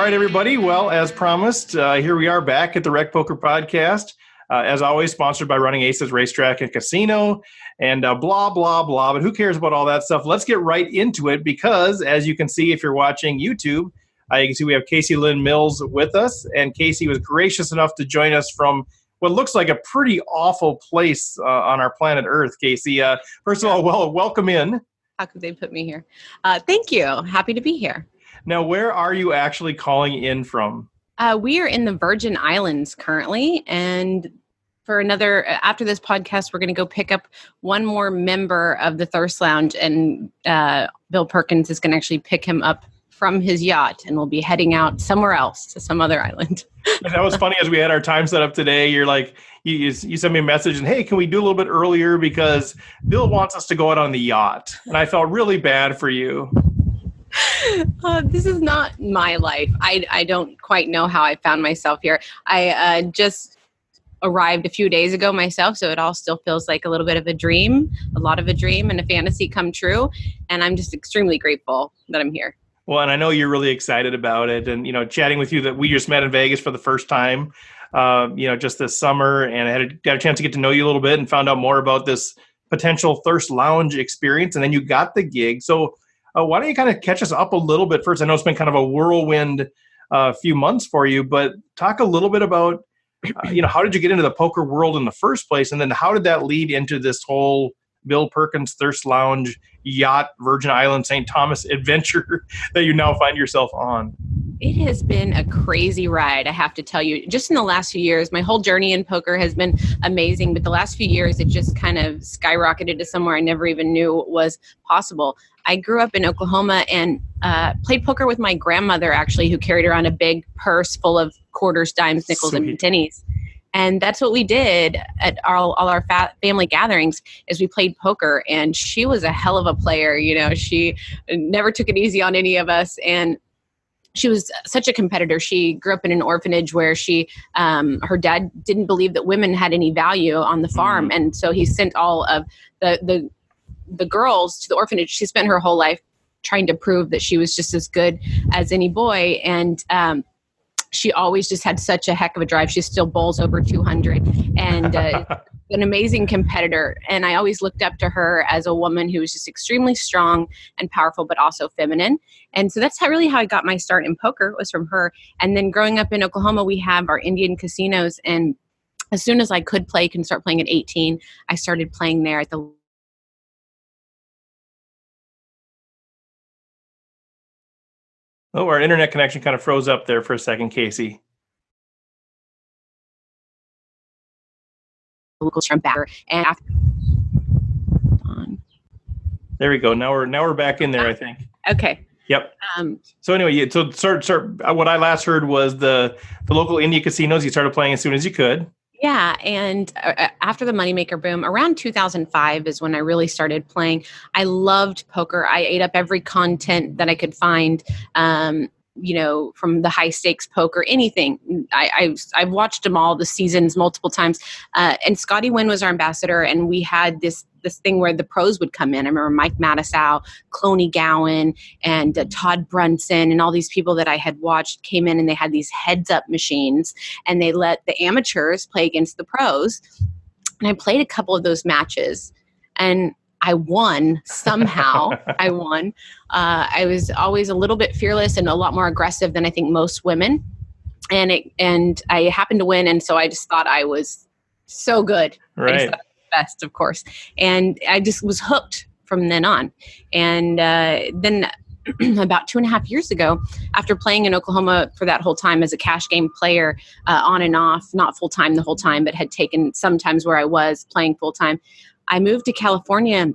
right, everybody. Well, as promised, here we are back at the Rec Poker Podcast. As always, sponsored by Running Aces Racetrack and Casino, and blah, blah, blah. But who cares about all that stuff? Let's get right into it because, as you can see, if you're watching YouTube, you can see we have Kasey Lynn Mills with us. And Kasey was gracious enough to join us from what looks like a pretty awful place on our planet Earth. Kasey, first of all, welcome in. How could they put me here? Thank you. Happy to be here. Now, where are you actually calling in from? We are in the Virgin Islands currently, and after this podcast, we're going to go pick up one more member of the Thirst Lounge, and Bill Perkins is going to actually pick him up from his yacht, and we'll be heading out somewhere else to some other island. That was funny. As we had our time set up today, you're like, you sent me a message and, hey, can we do a little bit earlier because Bill wants us to go out on the yacht. And I felt really bad for you. This is not my life. I don't quite know how I found myself here. I just arrived a few days ago myself, so it all still feels like a little bit of a dream, and a fantasy come true. And I'm just extremely grateful that I'm here. Well, and I know you're really excited about it. And, chatting with you that we just met in Vegas for the first time, just this summer. And I got a chance to get to know you a little bit and found out more about this potential Thirst Lounge experience. And then you got the gig. So why don't you kind of catch us up a little bit first? I know it's been kind of a whirlwind few months for you, but talk a little bit about, how did you get into the poker world in the first place? And then how did that lead into this whole Bill Perkins Thirst Lounge yacht Virgin Island St. Thomas adventure that you now find yourself on? It has been a crazy ride, I have to tell you. Just in the last few years, my whole journey in poker has been amazing, but the last few years, it just kind of skyrocketed to somewhere I never even knew was possible. I grew up in Oklahoma and played poker with my grandmother, actually, who carried around a big purse full of quarters, dimes, nickels, and pennies. And that's what we did at all our family gatherings is we played poker. And she was a hell of a player. She never took it easy on any of us. And she was such a competitor. She grew up in an orphanage where her dad didn't believe that women had any value on the farm. And so he sent all of the girls to the orphanage. She spent her whole life trying to prove that she was just as good as any boy. And she always just had such a heck of a drive. She still bowls over 200 and an amazing competitor. And I always looked up to her as a woman who was just extremely strong and powerful, but also feminine. And so that's really how I got my start in poker, was from her. And then growing up in Oklahoma, we have our Indian casinos. And as soon as I could play, can start playing at 18, I started playing there at the Oh, our internet connection kind of froze up there for a second, Kasey. local shrimp batter. And after there we go. Now we're back in there, I think. Okay. Yep. So anyway, so what I last heard was the local Indian casinos, you started playing as soon as you could. Yeah. And after the Moneymaker boom, around 2005 is when I really started playing. I loved poker. I ate up every content that I could find, from the high stakes poker, anything. I've watched them all, the seasons, multiple times. And Scotty Wynn was our ambassador, and we had this thing where the pros would come in. I remember Mike Matisow, Cloney Gowan, and Todd Brunson, and all these people that I had watched came in, and they had these heads-up machines, and they let the amateurs play against the pros. And I played a couple of those matches, and I won somehow. I won. I was always a little bit fearless and a lot more aggressive than I think most women, and I happened to win, and so I just thought I was so good. Right. Best, of course. And I just was hooked from then on. And then about 2.5 years ago, after playing in Oklahoma for that whole time as a cash game player, on and off, not full-time the whole time, but had taken some times where I was playing full-time, I moved to California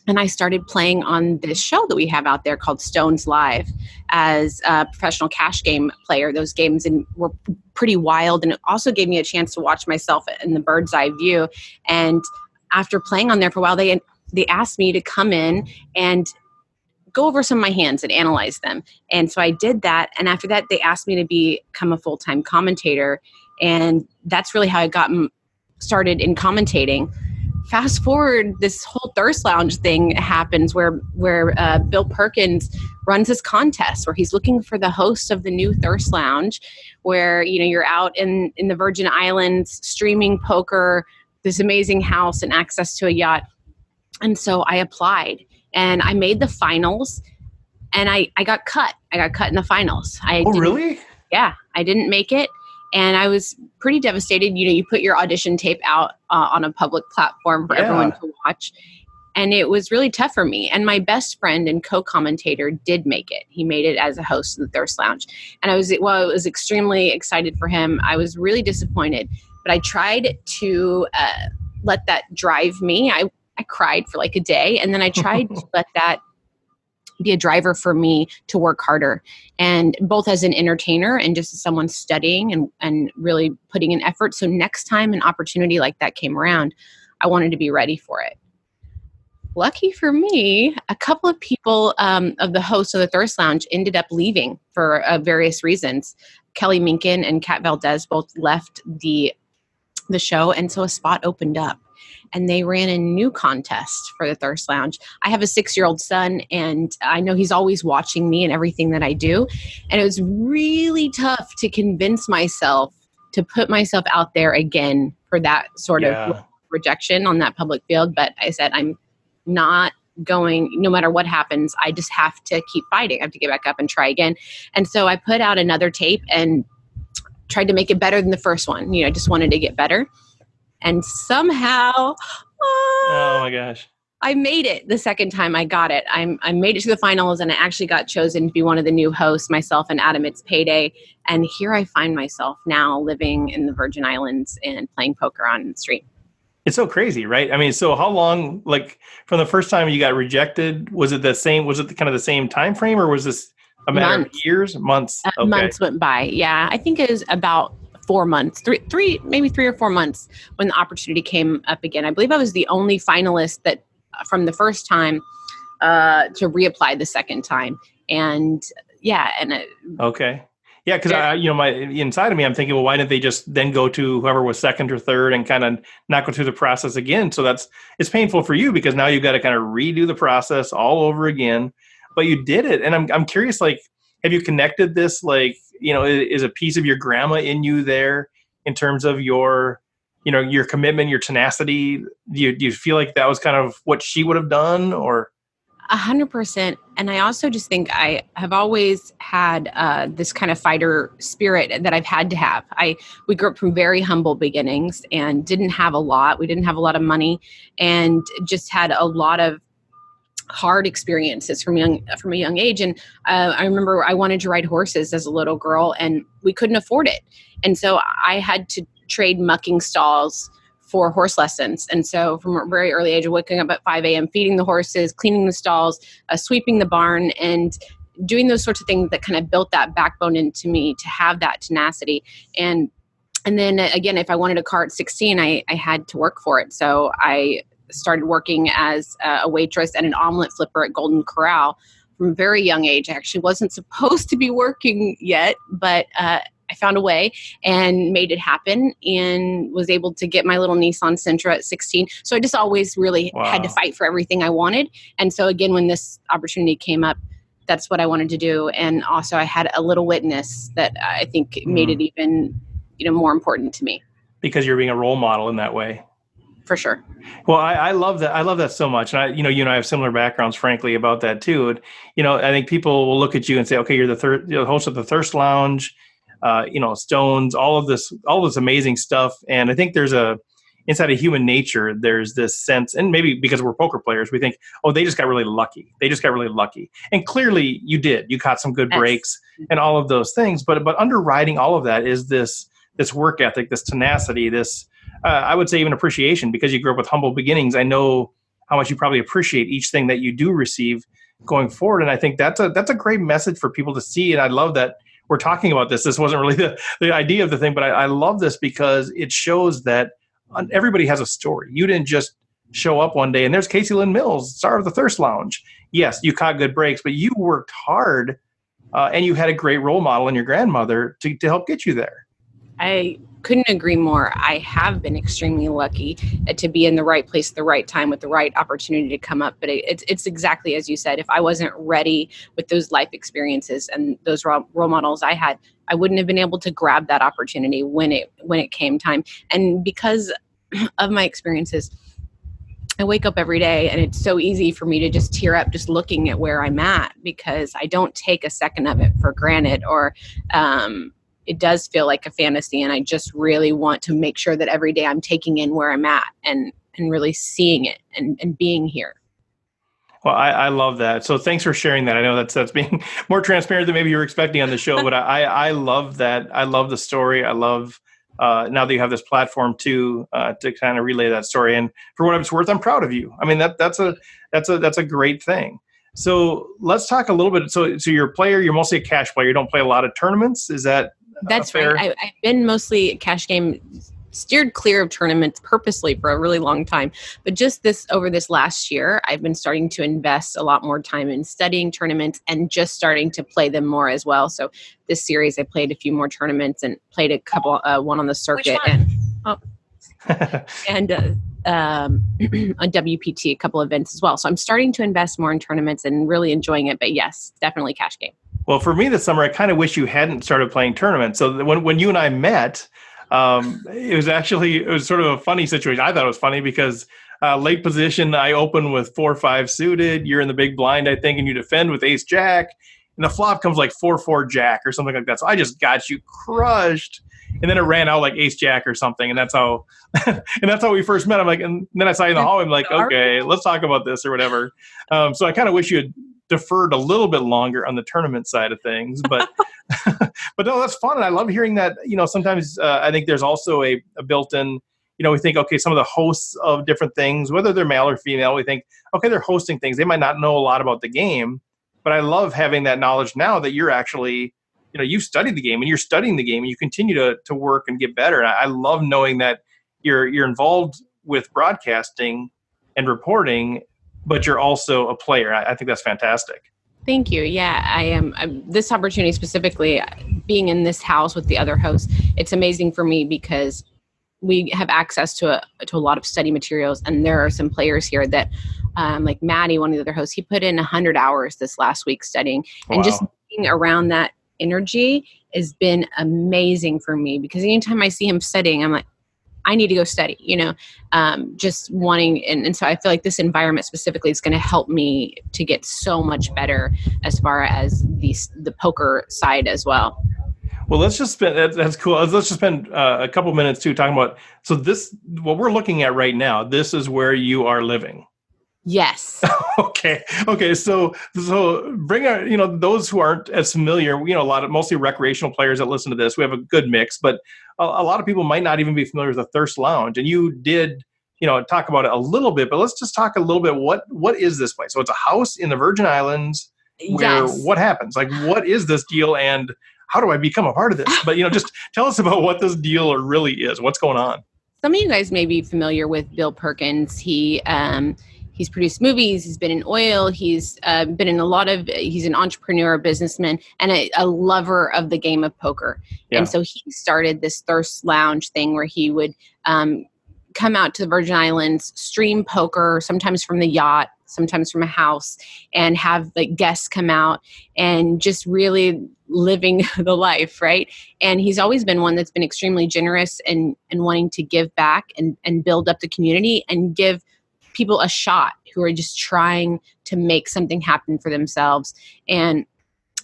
and I started playing on this show that we have out there called Stones Live as a professional cash game player. Those games were pretty wild, and it also gave me a chance to watch myself in the bird's eye view. And after playing on there for a while, they asked me to come in and go over some of my hands and analyze them. And so I did that. And after that, they asked me to become a full-time commentator. And that's really how I got started in commentating fast forward, this whole Thirst Lounge thing happens where Bill Perkins runs this contest where he's looking for the host of the new Thirst Lounge, where, you know, you're out in the Virgin Islands streaming poker, this amazing house and access to a yacht. And so I applied and I made the finals, and I got cut. I got cut in the finals. Really? Yeah, I didn't make it. And I was pretty devastated. You know, you put your audition tape out on a public platform for everyone to watch. And it was really tough for me. And my best friend and co-commentator did make it. He made it as a host of the Thirst Lounge. And I was extremely excited for him. I was really disappointed. But I tried to let that drive me. I cried for like a day. And then I tried to let that be a driver for me to work harder, and both as an entertainer and just as someone studying and really putting in effort. So next time an opportunity like that came around, I wanted to be ready for it. Lucky for me, a couple of people of the hosts of the Thirst Lounge ended up leaving for various reasons. Kelly Minkin and Kat Valdez both left the show, and so a spot opened up. And they ran a new contest for the Thirst Lounge. I have a 6-year-old son, and I know he's always watching me and everything that I do. And it was really tough to convince myself to put myself out there again for that sort of rejection on that public field. But I said, I'm not going, no matter what happens, I just have to keep fighting. I have to get back up and try again. And so I put out another tape and tried to make it better than the first one. You know, I just wanted to get better. And somehow, oh my gosh, I made it the second time I got it. I made it to the finals, and I actually got chosen to be one of the new hosts, myself and Adam. It's payday. And here I find myself now living in the Virgin Islands and playing poker on the street. It's so crazy, right? I mean, so how long, like from the first time you got rejected, was it the kind of the same time frame, or was this a matter of years, months? Okay. Months went by. Yeah. I think it was about 4 months, maybe 3 or 4 months when the opportunity came up again. I believe I was the only finalist that from the first time to reapply the second time. And okay. Yeah. Cause my inside of me, I'm thinking, well, why didn't they just then go to whoever was second or third and kind of not go through the process again? So it's painful for you because now you've got to kind of redo the process all over again, but you did it. And I'm curious, like, have you connected this, like, you know, is a piece of your grandma in you there in terms of your, you know, your commitment, your tenacity? Do you feel like that was kind of what she would have done, or? 100%. And I also just think I have always had this kind of fighter spirit that I've had to have. We grew up from very humble beginnings and didn't have a lot. We didn't have a lot of money, and just had a lot of hard experiences from a young age. And I remember I wanted to ride horses as a little girl, and we couldn't afford it. And so I had to trade mucking stalls for horse lessons. And so from a very early age of waking up at 5 a.m., feeding the horses, cleaning the stalls, sweeping the barn, and doing those sorts of things that kind of built that backbone into me to have that tenacity. And then again, if I wanted a car at 16, I had to work for it. So I started working as a waitress and an omelet flipper at Golden Corral from a very young age. I actually wasn't supposed to be working yet, but I found a way and made it happen, and was able to get my little Nissan Sentra at 16. So I just always really had to fight for everything I wanted. And so again, when this opportunity came up, that's what I wanted to do. And also I had a little witness that I think made it even, more important to me. Because you're being a role model in that way. For sure. Well, I love that. I love that so much. And you and I have similar backgrounds, frankly, about that too. And, I think people will look at you and say, okay, you're the host of the Thirst Lounge, Stones, all this amazing stuff. And I think there's inside of human nature, there's this sense, and maybe because we're poker players, we think, oh, they just got really lucky. And clearly you did. You caught some good breaks and all of those things. But underwriting all of that is this work ethic, this tenacity, this, I would say even appreciation, because you grew up with humble beginnings. I know how much you probably appreciate each thing that you do receive going forward. And I think that's a great message for people to see. And I love that we're talking about this. This wasn't really the idea of the thing, but I love this because it shows that everybody has a story. You didn't just show up one day and there's Kasey Lynn Mills, star of the Thirst Lounge. Yes, you caught good breaks, but you worked hard and you had a great role model in your grandmother to help get you there. I couldn't agree more. I have been extremely lucky to be in the right place at the right time with the right opportunity to come up. But it's exactly as you said. If I wasn't ready with those life experiences and those role models I had, I wouldn't have been able to grab that opportunity when it came time. And because of my experiences, I wake up every day and it's so easy for me to just tear up just looking at where I'm at, because I don't take a second of it for granted, or it does feel like a fantasy. And I just really want to make sure that every day I'm taking in where I'm at and really seeing it and being here. Well, I love that. So thanks for sharing that. I know that's being more transparent than maybe you were expecting on the show, but I love that. I love the story. I love now that you have this platform to kind of relay that story. And for what it's worth, I'm proud of you. I mean, that's a great thing. So let's talk a little bit. So you're a player. You're mostly a cash player. You don't play a lot of tournaments. Is that that's fair? right? I've been mostly a cash game. Steered clear of tournaments purposely for a really long time. But just over this last year, I've been starting to invest a lot more time in studying tournaments and just starting to play them more as well. So this series, I played a few more tournaments and played a couple, one on the circuit and on WPT, a couple events as well. So I'm starting to invest more in tournaments and really enjoying it. But yes, definitely cash game. Well, for me this summer, I kind of wish you hadn't started playing tournaments. So when you and I met, it was sort of a funny situation. I thought it was funny because late position, I open with 4-5 suited. You're in the big blind, I think, and you defend with ace jack. And the flop comes like 4-4 jack or something like that. So I just got you crushed. And then it ran out like ace jack or something. And that's how we first met. I'm like, and then I saw you in the hallway. I'm like, okay, let's talk about this or whatever. So I kind of wish you had deferred a little bit longer on the tournament side of things, but but no, that's fun. And I love hearing that. Sometimes I think there's also a built-in, we think, okay, some of the hosts of different things, whether they're male or female, we think, okay, they're hosting things. They might not know a lot about the game, but I love having that knowledge now that you're actually, you've studied the game and you're studying the game and you continue to work and get better. And I love knowing that you're involved with broadcasting and reporting, but you're also a player. I think that's fantastic. Thank you. Yeah, I am. This opportunity specifically, being in this house with the other hosts, it's amazing for me because we have access to a lot of study materials, and there are some players here that, like Maddie, one of the other hosts, he put in 100 hours this last week studying, and just being around that energy has been amazing for me, because anytime I see him studying, I'm like, I need to go study, just wanting. And so I feel like this environment specifically is going to help me to get so much better as far as the poker side as well. Well, let's just spend, that's cool. Let's just spend a couple minutes too talking about, so what we're looking at right now, this is where you are living. Yes. Okay. So bring our, those who aren't as familiar, mostly recreational players that listen to this, we have a good mix, but a lot of people might not even be familiar with the Thirst Lounge. And you did, talk about it a little bit, but let's just talk a little bit. What is this place? So it's a house in the Virgin Islands where What happens? Like, what is this deal and how do I become a part of this? But, just tell us about what this deal really is. What's going on? Some of you guys may be familiar with Bill Perkins. He's produced movies. He's been in oil. He's been in he's an entrepreneur, businessman, and a lover of the game of poker. Yeah. And so he started this Thirst Lounge thing where he would come out to the Virgin Islands, stream poker, sometimes from the yacht, sometimes from a house, and have like guests come out and just really living the life, right? And he's always been one that's been extremely generous and wanting to give back and build up the community and give people a shot who are just trying to make something happen for themselves. And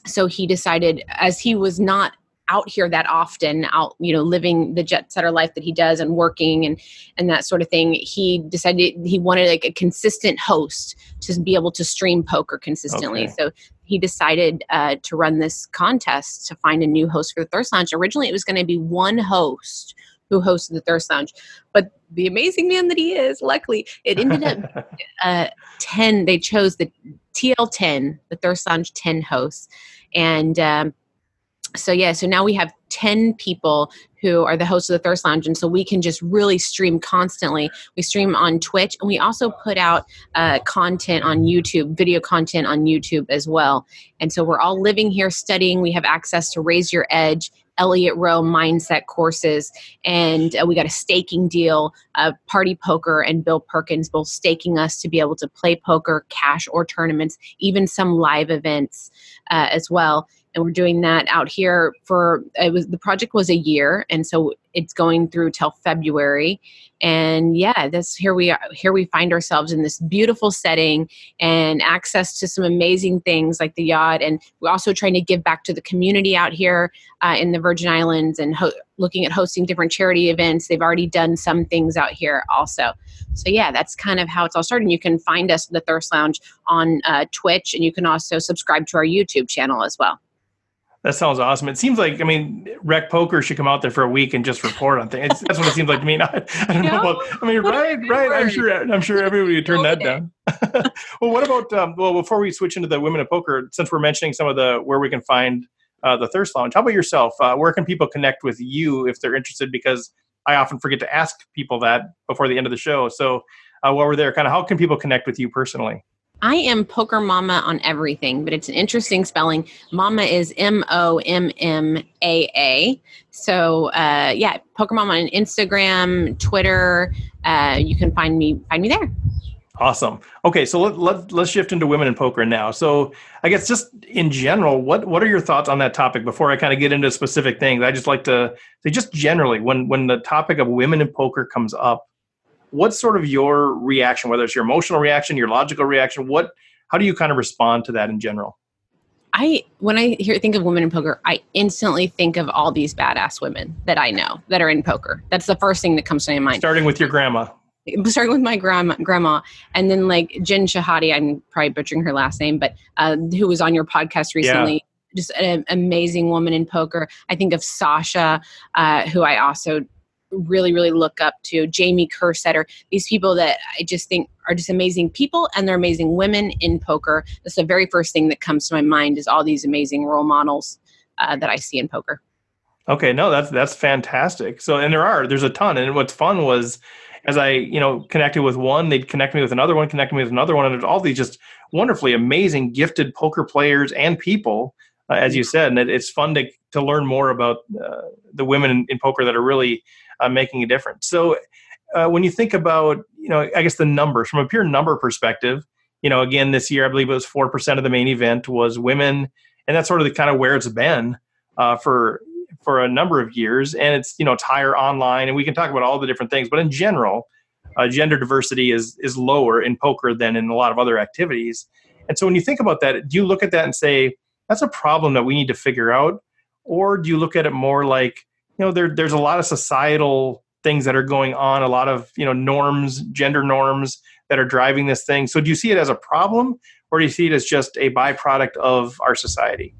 so he decided, as he was not out here that often, living the jet setter life that he does and working and that sort of thing, he decided he wanted like a consistent host to be able to stream poker consistently. Okay. So he decided to run this contest to find a new host for the Thirst Lounge. Originally, it was going to be one host who hosted the Thirst Lounge. But the amazing man that he is, luckily, it ended up 10. They chose the TL10, the Thirst Lounge 10 hosts. And so now we have 10 people who are the hosts of the Thirst Lounge. And so we can just really stream constantly. We stream on Twitch, and we also put out content on YouTube, video content on YouTube as well. And so we're all living here studying. We have access to Raise Your Edge. Elliott Row mindset courses, and we got a staking deal, Party Poker and Bill Perkins both staking us to be able to play poker, cash or tournaments, even some live events as well. And we're doing that out here the project was a year. And so it's going through till February. And yeah, here we find ourselves in this beautiful setting and access to some amazing things like the yacht. And we're also trying to give back to the community out here in the Virgin Islands and looking at hosting different charity events. They've already done some things out here also. So yeah, that's kind of how it's all started. And you can find us, The Thirst Lounge, on Twitch, and you can also subscribe to our YouTube channel as well. That sounds awesome. It seems like, Rec Poker should come out there for a week and just report on things. That's what it seems like to me. I don't know about, right. I'm sure everybody would turn that down. Well, what about, before we switch into the women in poker, since we're mentioning some of where we can find the Thirst Lounge, how about yourself? Where can people connect with you if they're interested? Because I often forget to ask people that before the end of the show. So while we're there, kind of how can people connect with you personally? I am Poker Mama on everything, but it's an interesting spelling. Mama is Mommaa. So Poker Mama on Instagram, Twitter. You can find me there. Awesome. Okay, so let's shift into women in poker now. So I guess just in general, what are your thoughts on that topic before I kind of get into specific things? I just like to say just generally, when the topic of women in poker comes up, what's sort of your reaction, whether it's your emotional reaction, your logical reaction? How do you kind of respond to that in general? When I think of women in poker, I instantly think of all these badass women that I know that are in poker. That's the first thing that comes to my mind. Starting with your grandma. Starting with my grandma, and then like Jen Shahadi, I'm probably butchering her last name, but who was on your podcast recently. Yeah. Just an amazing woman in poker. I think of Sasha, who I also really, really look up to, Jamie Kersetter, these people that I just think are just amazing people, and they're amazing women in poker. That's the very first thing that comes to my mind, is all these amazing role models that I see in poker. Okay, no, that's fantastic. So, and there's a ton. And what's fun was, as I, connected with one, they'd connect me with another one, and there's all these just wonderfully amazing, gifted poker players and people, as you said. And it's fun to learn more about the women in poker that are really making a difference. So when you think about, I guess the numbers from a pure number perspective, again, this year, I believe it was 4% of the main event was women. And that's sort of the kind of where it's been for a number of years. And it's, it's higher online, and we can talk about all the different things, but in general, gender diversity is lower in poker than in a lot of other activities. And so when you think about that, do you look at that and say, that's a problem that we need to figure out? Or do you look at it more like, there's a lot of societal things that are going on, a lot of, norms, gender norms that are driving this thing. So do you see it as a problem, or do you see it as just a byproduct of our society?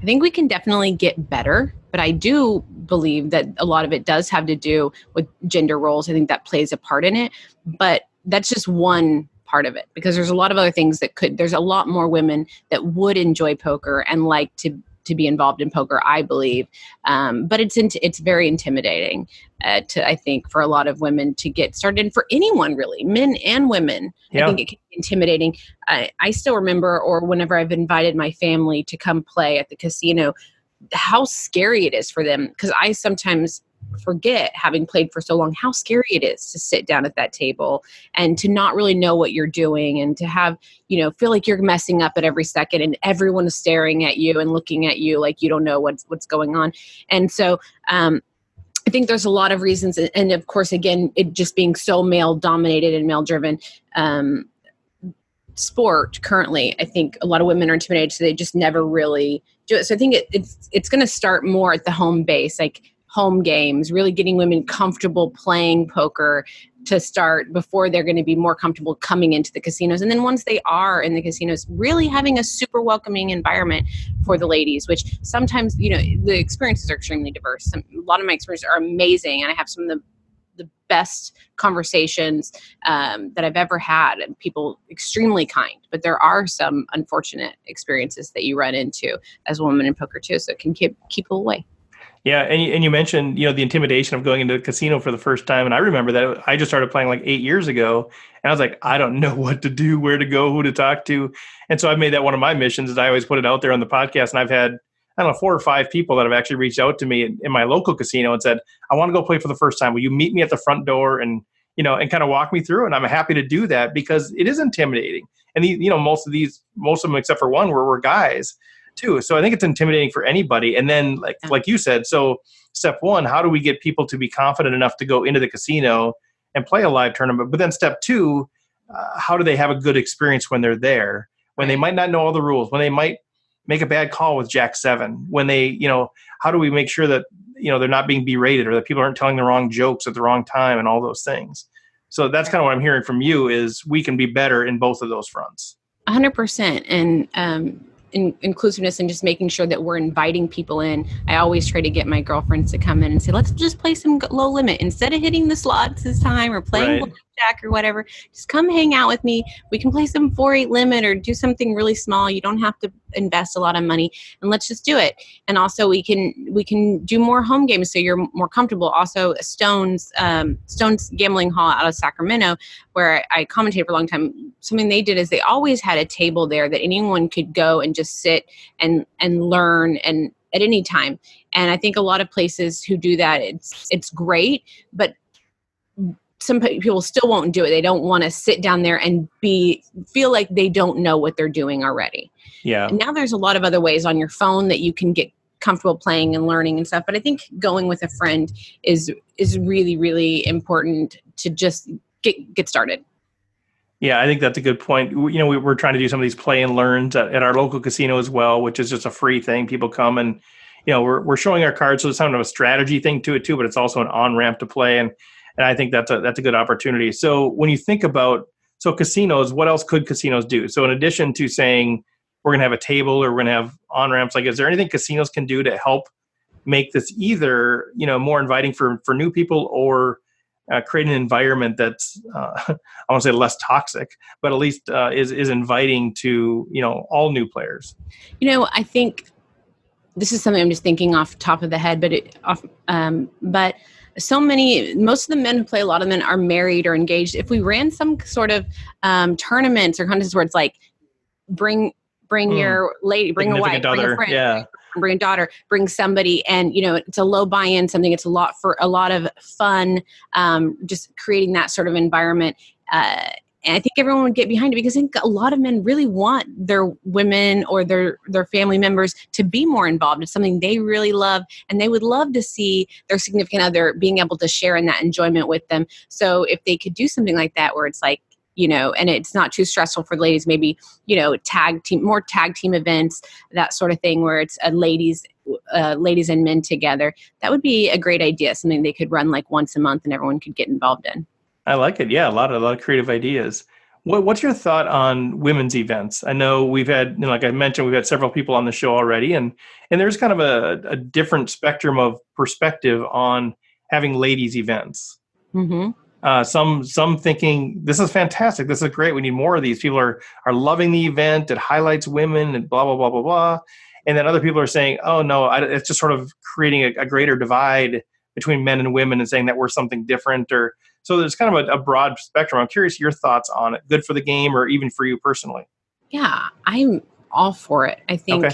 I think we can definitely get better, but I do believe that a lot of it does have to do with gender roles. I think that plays a part in it, but that's just one part of it, because there's a lot of other things there's a lot more women that would enjoy poker and like to be involved in poker, I believe. But it's very intimidating I think, for a lot of women to get started, and for anyone really, men and women. Yeah. I think it can be intimidating. I still remember, or whenever I've invited my family to come play at the casino, how scary it is for them. Because I sometimes forget, having played for so long, how scary it is to sit down at that table and to not really know what you're doing, and to have, feel like you're messing up at every second, and everyone is staring at you and looking at you like you don't know what's going on. And so I think there's a lot of reasons. And of course, again, it just being so male dominated and male driven sport currently, I think a lot of women are intimidated, so they just never really do it. So I think it's going to start more at the home base, like home games, really getting women comfortable playing poker to start before they're going to be more comfortable coming into the casinos. And then once they are in the casinos, really having a super welcoming environment for the ladies, which sometimes, the experiences are extremely diverse. A lot of my experiences are amazing, and I have some of the best conversations that I've ever had, and people extremely kind. But there are some unfortunate experiences that you run into as a woman in poker too, so it can keep people away. Yeah, and you mentioned, the intimidation of going into a casino for the first time. And I remember that I just started playing like 8 years ago, and I was like, I don't know what to do, where to go, who to talk to. And so I made that one of my missions, is I always put it out there on the podcast. And I've had, I don't know, 4 or 5 people that have actually reached out to me in my local casino and said, I want to go play for the first time. Will you meet me at the front door and, and kind of walk me through? And I'm happy to do that because it is intimidating. And most of them except for one were guys too. So I think it's intimidating for anybody. And then like you said, so step one, how do we get people to be confident enough to go into the casino and play a live tournament? But then step two, how do they have a good experience when they're there, when they might not know all the rules, when they might make a bad call with Jack 7, when they, how do we make sure that, they're not being berated or that people aren't telling the wrong jokes at the wrong time and all those things. So that's kind of what I'm hearing from you is we can be better in both of those fronts. 100%. And inclusiveness and just making sure that we're inviting people in. I always try to get my girlfriends to come in and say, let's just play some low limit instead of hitting the slots this time or playing blackjack or whatever. Just come hang out with me. We can play some 4-8 limit or do something really small. You don't have to invest a lot of money, and let's just do it. And also we can do more home games so you're more comfortable. Also Stone's Gambling Hall out of Sacramento, where I commentated for a long time, something they did is they always had a table there that anyone could go and just sit and learn and at any time. And I think a lot of places who do that, it's great, but some people still won't do it. They don't want to sit down there and feel like they don't know what they're doing already. Yeah. And now there's a lot of other ways on your phone that you can get comfortable playing and learning and stuff. But I think going with a friend is really, really important to just get started. Yeah, I think that's a good point. We're trying to do some of these play and learns at our local casino as well, which is just a free thing. People come and, we're showing our cards. So it's kind of a strategy thing to it too, but it's also an on-ramp to play. And I think that's a good opportunity. So when you think about, casinos, what else could casinos do? So in addition to saying we're going to have a table or we're going to have on-ramps, is there anything casinos can do to help make this either, more inviting for new people or create an environment that's, I want to say less toxic, but at least is inviting to, all new players? I think this is something I'm just thinking off the top of the head, but most of the men who play, a lot of men are married or engaged. If we ran some sort of tournaments or contests where it's like, bring your lady, bring a wife, bring a friend, bring a daughter, bring somebody, and it's a low buy-in, something. It's a lot of fun, just creating that sort of environment. And I think everyone would get behind it because I think a lot of men really want their women or their family members to be more involved. It's something they really love, and they would love to see their significant other being able to share in that enjoyment with them. So if they could do something like that where it's like, and it's not too stressful for the ladies, maybe, more tag team events, that sort of thing where it's ladies and men together, that would be a great idea. Something they could run like once a month and everyone could get involved in. I like it. Yeah, a lot of creative ideas. What's your thought on women's events? I know we've had, like I mentioned, we've had several people on the show already, and there's kind of a different spectrum of perspective on having ladies events. Mm-hmm. Some thinking this is fantastic, this is great, we need more of these. People are loving the event, it highlights women, and blah blah blah blah blah. And then other people are saying, oh no, it's just sort of creating a greater divide between men and women and saying that we're something different. Or so there's kind of a broad spectrum. I'm curious your thoughts on it. Good for the game or even for you personally? Yeah, I'm all for it. I think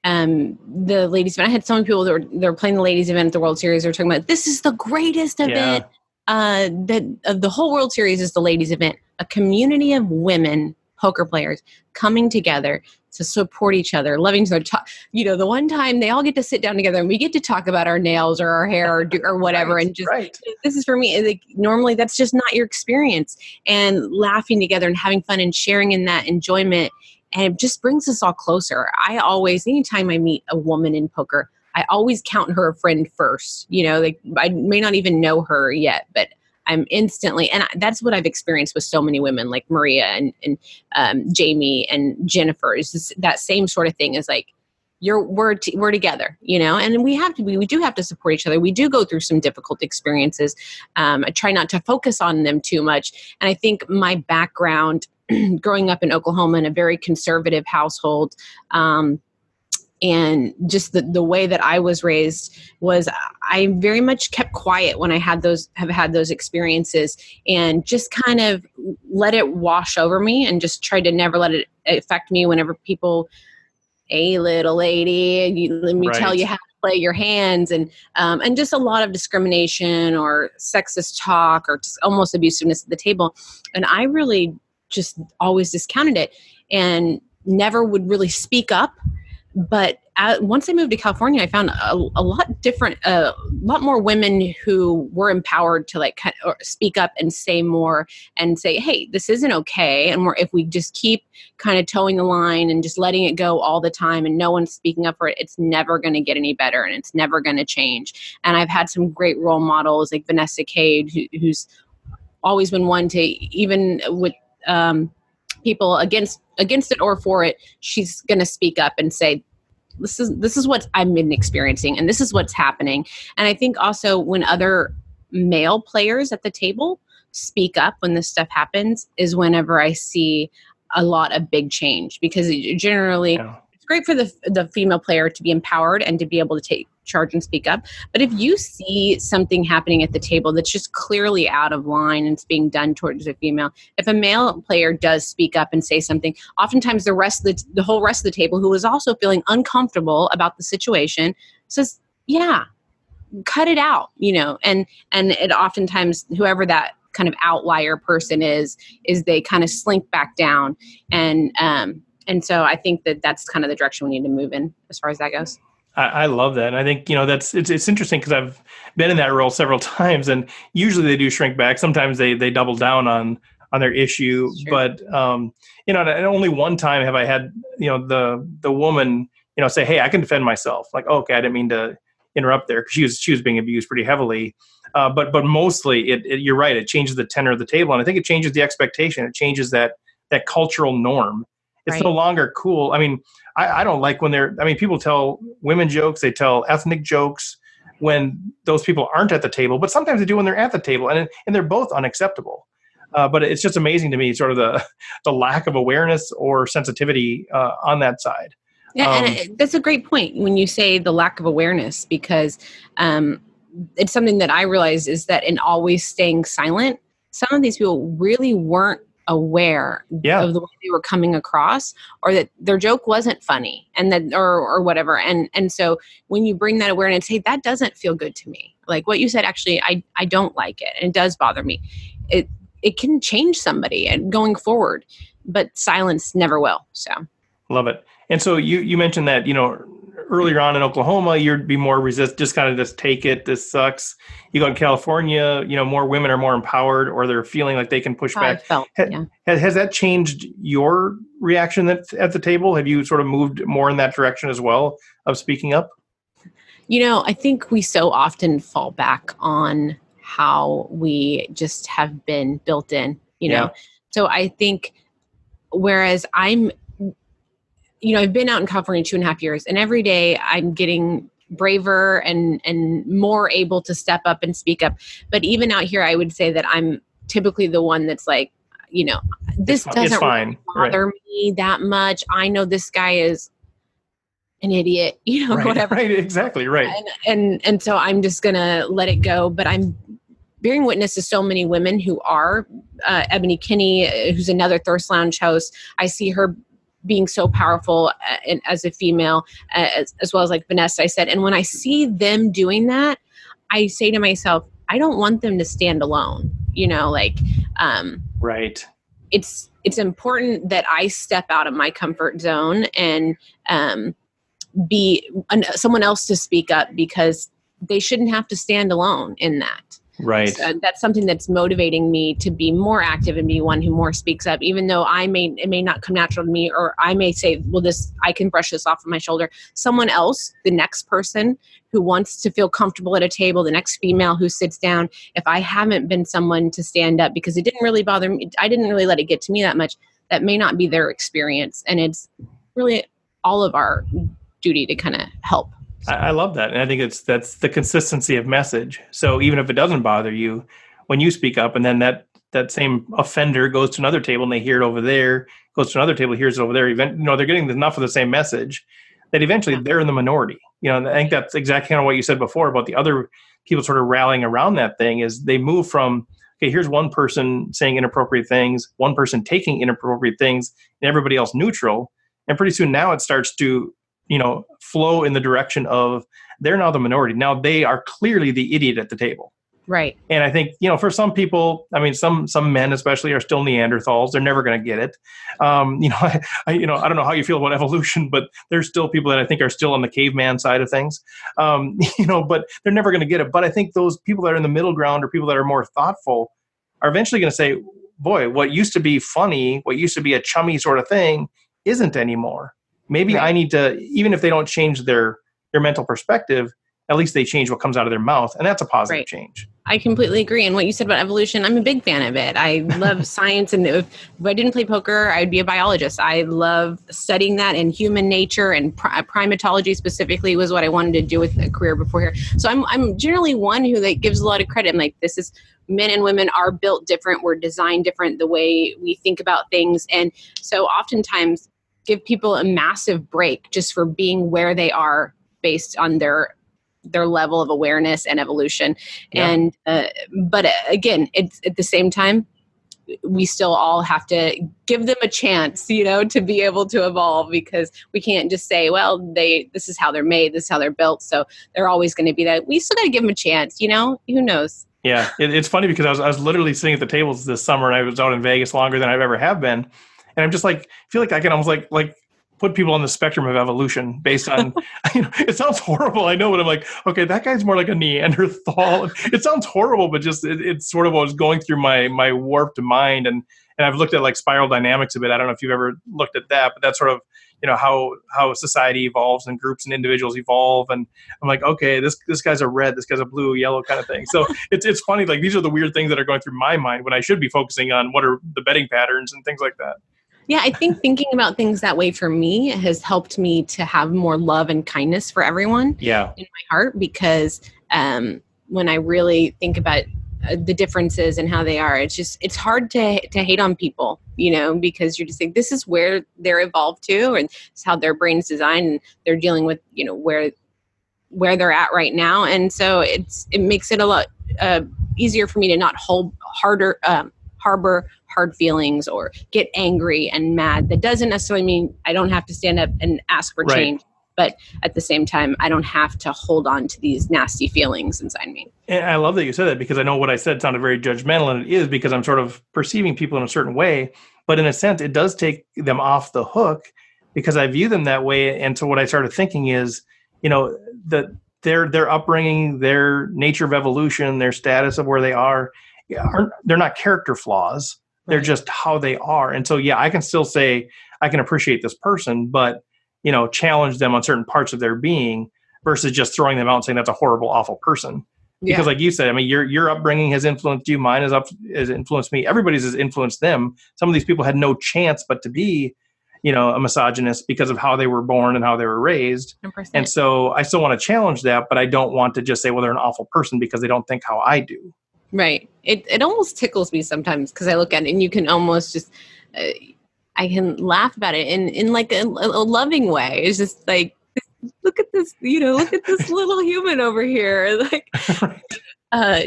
the ladies event, I had so many people that were playing the ladies event at the World Series. They were talking about, this is the greatest event. The whole World Series is the ladies event. A community of women poker players coming together to support each other, loving each other. The one time they all get to sit down together and we get to talk about our nails or our hair or whatever. Right, and just, this is for me, like, normally that's just not your experience. And laughing together and having fun and sharing in that enjoyment. And it just brings us all closer. I always, anytime I meet a woman in poker, I always count her a friend first. I may not even know her yet, but I'm instantly, and that's what I've experienced with so many women like Maria and Jamie and Jennifer. Is just that same sort of thing. Is like, we're together, and we do have to support each other. We do go through some difficult experiences. I try not to focus on them too much. And I think my background, growing up in Oklahoma in a very conservative household, and just the way that I was raised was I very much kept quiet when I have had those experiences, and just kind of let it wash over me and just tried to never let it affect me whenever people hey, little lady, let me tell Right. you how to play your hands, and just a lot of discrimination or sexist talk or just almost abusiveness at the table. And I really just always discounted it and never would really speak up. But once I moved to California, I found a lot different, a lot more women who were empowered to like or speak up and say more and say, hey, this isn't okay. And if we just keep kind of towing the line and just letting it go all the time and no one's speaking up for it, it's never going to get any better and it's never going to change. And I've had some great role models like Vanessa Cade, who's always been one to, even with people against it or for it, she's going to speak up and say, this is what I've been experiencing and this is what's happening. And I think also when other male players at the table speak up when this stuff happens is whenever I see a lot of big change, because generally it's great for the female player to be empowered and to be able to take charge and speak up. But if you see something happening at the table that's just clearly out of line and it's being done towards a female, if a male player does speak up and say something, oftentimes the whole rest of the table, who is also feeling uncomfortable about the situation, says, yeah, cut it out, and it oftentimes, whoever that kind of outlier person is they kind of slink back down. And so I think that's kind of the direction we need to move in as far as that goes. I love that. And I think, it's interesting because I've been in that role several times, and usually they do shrink back. Sometimes they double down on their issue. Sure. But, and only one time have I had, the woman, say, hey, I can defend myself. Like, oh, okay, I didn't mean to interrupt there, because she was being abused pretty heavily. But mostly you're right. It changes the tenor of the table. And I think it changes the expectation. It changes that cultural norm. It's right. No longer cool. I mean, I don't like when people tell women jokes, they tell ethnic jokes when those people aren't at the table, but sometimes they do when they're at the table, and they're both unacceptable. But it's just amazing to me, sort of the lack of awareness or sensitivity on that side. Yeah, and that's a great point when you say the lack of awareness, because it's something that I realize is that in always staying silent, some of these people really weren't aware of the way they were coming across, or that their joke wasn't funny, and that or whatever. And so when you bring that awareness, hey, that doesn't feel good to me. Like what you said, actually, I don't like it, and it does bother me. It can change somebody and going forward, but silence never will. So love it. And so you mentioned that, earlier on in Oklahoma, you'd be more just kind of just take it. This sucks. You go to California, more women are more empowered, or they're feeling like they can push back. Has that changed your reaction at the table? Have you sort of moved more in that direction as well of speaking up? I think we so often fall back on how we just have been built in, So I think, whereas I've been out in California 2.5 years, and every day I'm getting braver and more able to step up and speak up. But even out here, I would say that I'm typically the one that's like, this doesn't really bother me that much. I know this guy is an idiot, whatever. Right, exactly, right. And so I'm just going to let it go. But I'm bearing witness to so many women who are, Ebony Kinney, who's another Thirst Lounge host. I see her being so powerful as a female, as well as like Vanessa, I said. And when I see them doing that, I say to myself, I don't want them to stand alone, right. It's important that I step out of my comfort zone and be someone else to speak up, because they shouldn't have to stand alone in that. Right. So that's something that's motivating me to be more active and be one who more speaks up, even though it may not come natural to me, or I may say, well, I can brush this off of my shoulder. Someone else, the next person who wants to feel comfortable at a table, the next female who sits down, if I haven't been someone to stand up because it didn't really bother me, I didn't really let it get to me that much, that may not be their experience. And it's really all of our duty to kind of help. I love that. And I think that's the consistency of message. So even if it doesn't bother you, when you speak up, and then that same offender goes to another table and they hear it over there, goes to another table, hears it over there, they're getting enough of the same message that eventually they're in the minority. And I think that's exactly kind of what you said before about the other people sort of rallying around that thing, is they move from, okay, here's one person saying inappropriate things, one person taking inappropriate things, and everybody else neutral. And pretty soon now it starts to, flow in the direction of they're now the minority. Now they are clearly the idiot at the table. Right. And I think, for some people, I mean, some men especially are still Neanderthals. They're never going to get it. I don't know how you feel about evolution, but there's still people that I think are still on the caveman side of things, but they're never going to get it. But I think those people that are in the middle ground or people that are more thoughtful are eventually going to say, boy, what used to be funny, what used to be a chummy sort of thing isn't anymore. Maybe I need to, even if they don't change their mental perspective, at least they change what comes out of their mouth. And that's a positive change. I completely agree. And what you said about evolution, I'm a big fan of it. I love science. And if I didn't play poker, I'd be a biologist. I love studying that, and human nature and primatology specifically was what I wanted to do with a career before here. So I'm generally one who gives a lot of credit. I'm like, this is, men and women are built different. We're designed different, the way we think about things. And so oftentimes give people a massive break just for being where they are based on their level of awareness and evolution. Yeah. And, but again, it's at the same time, we still all have to give them a chance, to be able to evolve, because we can't just say, well, this is how they're made, this is how they're built. So they're always going to be that. We still got to give them a chance, who knows? Yeah. It's funny because I was literally sitting at the tables this summer, and I was out in Vegas longer than I've ever have been. And I'm just feel like I can almost like put people on the spectrum of evolution based on, it sounds horrible. I know, but I'm like, okay, that guy's more like a Neanderthal. It sounds horrible, but just it's sort of what was going through my warped mind. And I've looked at spiral dynamics a bit. I don't know if you've ever looked at that, but that's sort of, how society evolves and groups and individuals evolve. And I'm like, okay, this guy's a red, this guy's a blue, yellow kind of thing. So it's funny. These are the weird things that are going through my mind when I should be focusing on what are the betting patterns and things like that. Yeah, I think thinking about things that way for me has helped me to have more love and kindness for everyone in my heart, because when I really think about the differences and how they are, it's hard to hate on people, because you're just like, this is where they're evolved to, and it's how their brain's designed, and they're dealing with, where they're at right now. And so it makes it a lot easier for me to not harbor hard feelings or get angry and mad. That doesn't necessarily mean I don't have to stand up and ask for change, but at the same time, I don't have to hold on to these nasty feelings inside me. And I love that you said that, because I know what I said sounded very judgmental, and it is because I'm sort of perceiving people in a certain way, but in a sense, it does take them off the hook because I view them that way. And so what I started thinking is, that their upbringing, their nature of evolution, their status of where they are, they're not character flaws. They're just how they are. And so, I can still say I can appreciate this person, but, challenge them on certain parts of their being versus just throwing them out and saying that's a horrible, awful person. Because like you said, I mean, your upbringing has influenced you. Mine has influenced me. Everybody's has influenced them. Some of these people had no chance but to be, a misogynist because of how they were born and how they were raised. 100%. And so I still want to challenge that, but I don't want to just say, well, they're an awful person because they don't think how I do. Right. It almost tickles me sometimes because I look at it and you can almost just, I can laugh about it in like a loving way. It's just like, look at this, look at this little human over here, like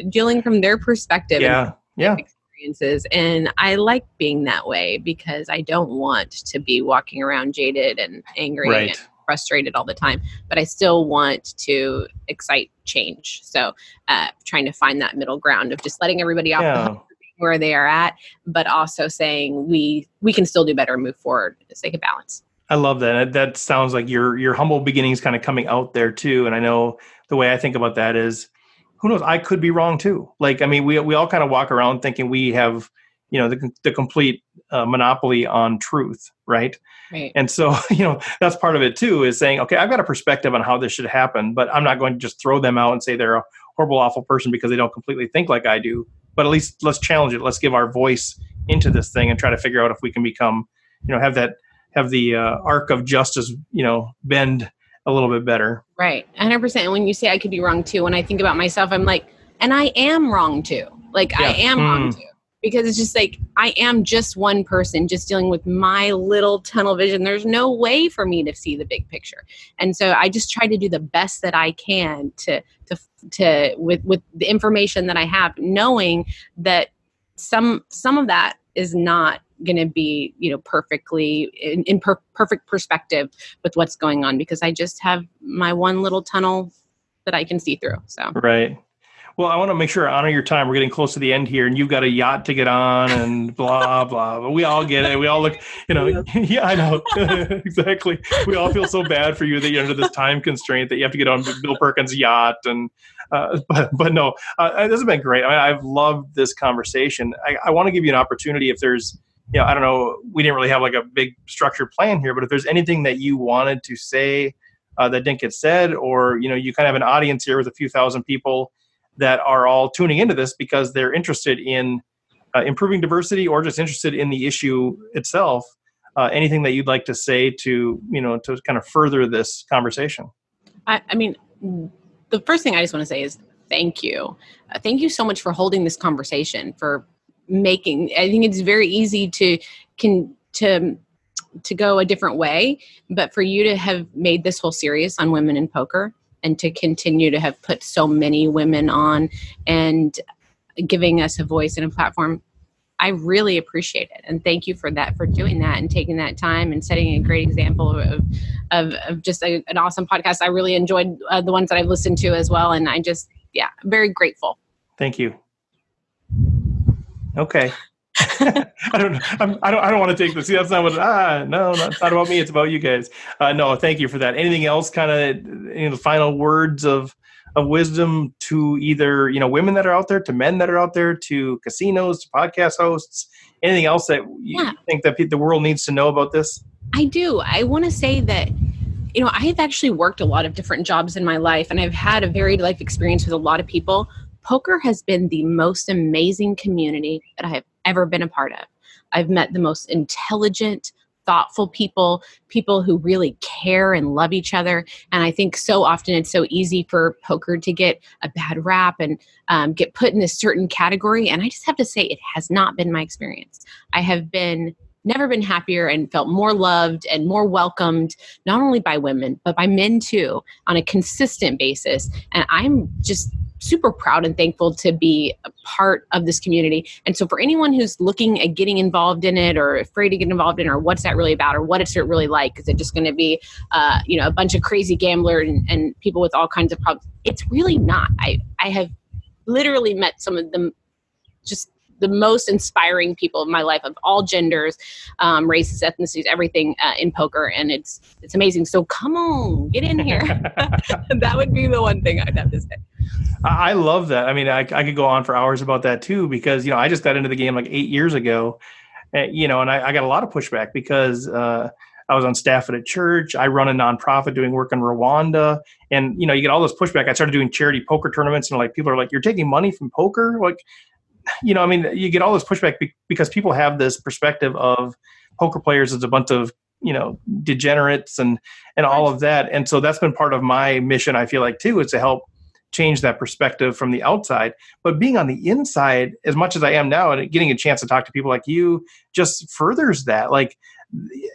dealing from their perspective and experiences. And I like being that way because I don't want to be walking around jaded and angry and frustrated all the time, but I still want to excite change. So trying to find that middle ground of just letting everybody off the hook where they are at, but also saying we can still do better and move forward. It's like a balance. I love that. That sounds like your humble beginnings kind of coming out there too. And I know the way I think about that is, who knows, I could be wrong too. Like, I mean, we all kind of walk around thinking we have, the complete monopoly on truth. Right. And so, that's part of it too, is saying, okay, I've got a perspective on how this should happen, but I'm not going to just throw them out and say they're a horrible, awful person because they don't completely think like I do. But at least let's challenge it. Let's give our voice into this thing and try to figure out if we can become, have the arc of justice, bend a little bit better. Right. 100%. And when you say I could be wrong too, when I think about myself, I'm like, and I am wrong too. Like I am wrong too. Because it's just like, I am just one person just dealing with my little tunnel vision. There's no way for me to see the big picture. And so I just try to do the best that I can to with the information that I have, knowing that some of that is not going to be, perfectly in perfect perspective with what's going on, because I just have my one little tunnel that I can see through. So, right. Well, I want to make sure I honor your time. We're getting close to the end here, and you've got a yacht to get on and blah, blah. But we all get it. We all look, yeah, I know. Exactly. We all feel so bad for you that you're under this time constraint that you have to get on Bill Perkins' yacht. And but no, this has been great. I mean, I've loved this conversation. I want to give you an opportunity if there's, I don't know, we didn't really have like a big structured plan here, but if there's anything that you wanted to say that didn't get said, or, you kind of have an audience here with a few thousand people that are all tuning into this because they're interested in improving diversity or just interested in the issue itself. Anything that you'd like to say to kind of further this conversation? I mean, the first thing I just want to say is thank you. Thank you so much for holding this conversation, for making, I think it's very easy to go a different way, but for you to have made this whole series on women in poker and to continue to have put so many women on and giving us a voice and a platform, I really appreciate it. And thank you for that, for doing that and taking that time and setting a great example of just an awesome podcast. I really enjoyed the ones that I've listened to as well. And I'm very grateful. Thank you. Okay. I don't want to take this. See, that's not what. No, it's not about me. It's about you guys. No, thank you for that. Anything else? Kind of, the final words of wisdom to either women that are out there, to men that are out there, to casinos, to podcast hosts. Anything else that you think that the world needs to know about this? I do. I want to say that I have actually worked a lot of different jobs in my life, and I've had a varied life experience with a lot of people. Poker has been the most amazing community that I have ever been a part of. I've met the most intelligent, thoughtful people who really care and love each other. And I think so often it's so easy for poker to get a bad rap and get put in a certain category. And I just have to say, it has not been my experience. I have never been happier and felt more loved and more welcomed, not only by women, but by men too, on a consistent basis. And I'm just super proud and thankful to be a part of this community. And so for anyone who's looking at getting involved in it or afraid to get involved in it, or what's that really about, or what is it really like? Is it just going to be, a bunch of crazy gamblers and people with all kinds of problems? It's really not. I have literally met some of them, just the most inspiring people in my life, of all genders, races, ethnicities, everything in poker. And it's amazing. So come on, get in here. That would be the one thing I'd have to say. I love that. I mean, I could go on for hours about that too, because, I just got into the game like 8 years ago, and I got a lot of pushback because I was on staff at a church. I run a nonprofit doing work in Rwanda, and, you get all this pushback. I started doing charity poker tournaments, and like people are like, "You're taking money from poker?" Like, you get all this pushback because people have this perspective of poker players as a bunch of, degenerates and all of that. And so that's been part of my mission, I feel like, too, is to help change that perspective from the outside. But being on the inside, as much as I am now, and getting a chance to talk to people like you just furthers that. Like,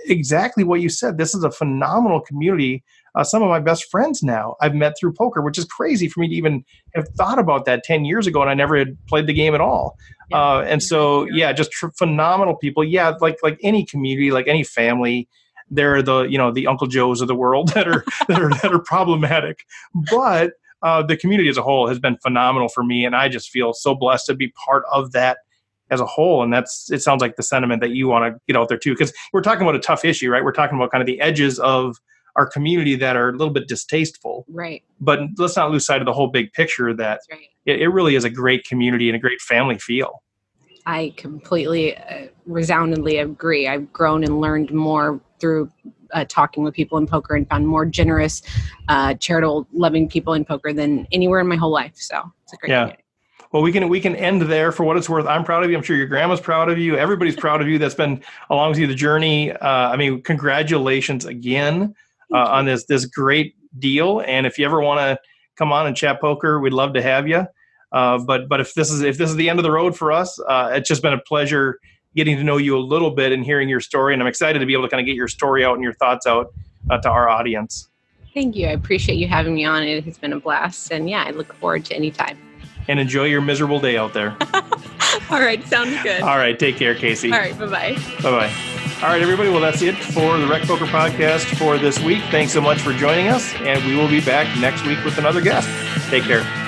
exactly what you said. This is a phenomenal community. Some of my best friends now I've met through poker, which is crazy for me to even have thought about that 10 years ago, and I never had played the game at all. Just phenomenal people. Yeah, like any community, like any family, they're the Uncle Joes of the world that are problematic. But the community as a whole has been phenomenal for me, and I just feel so blessed to be part of that as a whole. And it sounds like the sentiment that you want to get out there too, because we're talking about a tough issue, right? We're talking about kind of the edges of our community that are a little bit distasteful. Right. But let's not lose sight of the whole big picture that it really is a great community and a great family feel. I completely resoundingly agree. I've grown and learned more through talking with people in poker, and found more generous, charitable, loving people in poker than anywhere in my whole life. So it's a great community. Well, we can end there for what it's worth. I'm proud of you. I'm sure your grandma's proud of you. Everybody's proud of you that's been along with you the journey. Congratulations again on this great deal. And if you ever want to come on and chat poker, we'd love to have you. But if this is the end of the road for us, it's just been a pleasure getting to know you a little bit and hearing your story. And I'm excited to be able to kind of get your story out and your thoughts out to our audience. Thank you. I appreciate you having me on. It has been a blast. And I look forward to any time. And enjoy your miserable day out there. All right. Sounds good. All right. Take care, Kasey. All right. Bye-bye. Bye-bye. All right, everybody. Well, that's it for the Rec Poker Podcast for this week. Thanks so much for joining us, and we will be back next week with another guest. Take care.